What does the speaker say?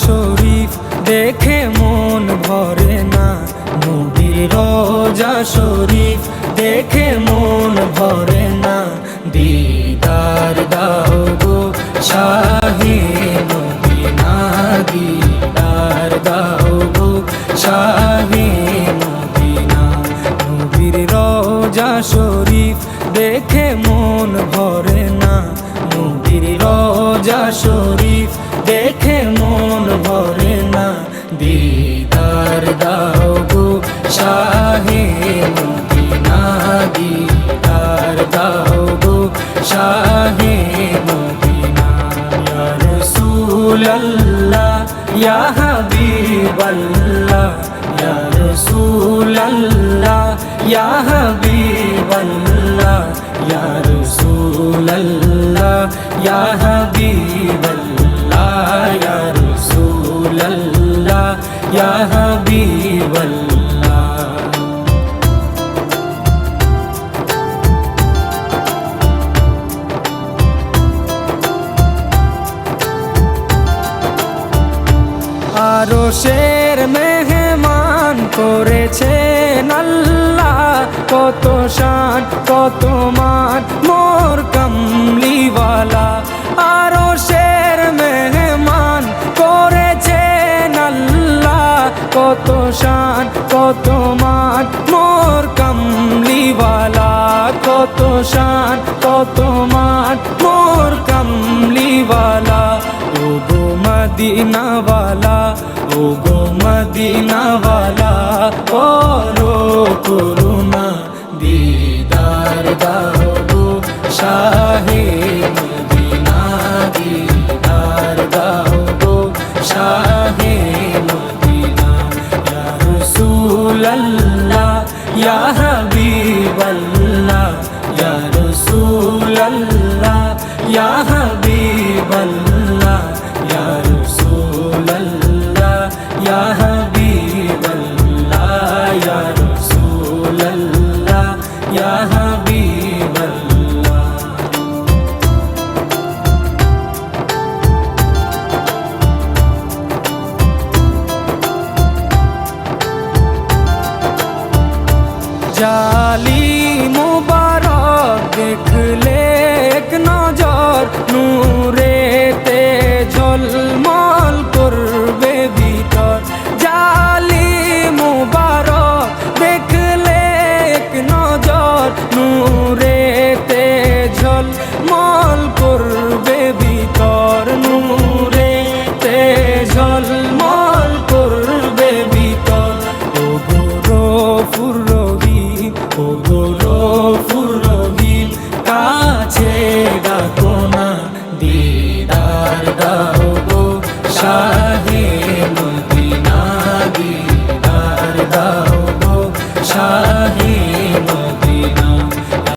শরীফ দেখে মন ভরে না, নবীর রোজা শরীফ দেখে মন ভরে না। দিদার দাও গো শাহে মদিনা, দিদার দাও গো শাহে মদিনা। নবীর রোজা শরীফ দেখে মন ভরে না, নবীর রোজা শরীফ দেখে মন ভরে না। দিদার দাও গো শাহে মদিনা, দিদার দাও গো শাহে মদিনা। ইয়া রাসূলুল্লাহ ইয়া হাবিবাল্লাহ, ইয়া রাসূলুল্লাহ ইয়া হাবিবাল্লাহ, ইয়া রাসূলুল্লাহ ইয়া হাবিবাল্লাহ, ইয়া রাসূলুল্লাহ ইয়া হাবিবাল্লাহ। আরশের মেহমান করেছেন আল্লাহ, কত শান কত মান মোর কামলিওয়ালা। আরশের মেহমান করেছেন আল্লাহ, কত শান কত মান মোর কামলিওয়ালা, কত শান কত মান মোর কামলিওয়ালা। ও গো মদিনাওয়ালা, ও গো মদিনাওয়ালা, করো করুণা, দিদার দাও গো শাহে মদিনা, দিদার দাও গো শাহে মদিনা। ইয়া রাসূলুল্লাহ ইয়া হাবিবাল্লাহ, ইয়া রাসূলুল্লাহ ইয়া হাবিবাল্লাহ, ইয়া রাসূলুল্লাহ ইয়া হাবিবাল্লাহ, ইয়া রাসূলুল্লাহ ইয়া হাবিবাল্লাহ। জালি মুবারক দেখলে এক নজর, নূরেতে ঝলমল করবে ভিতর। জালি মুবারক দেখলে এক নজর, নূরেতে ঝলমল করবে ভিতর, নূরেতে ঝলমল করবে ভিতর। ও গো গফুর রহিম, ও গো গফুর রহিম, কাছে ডাকো না, দিদার দাও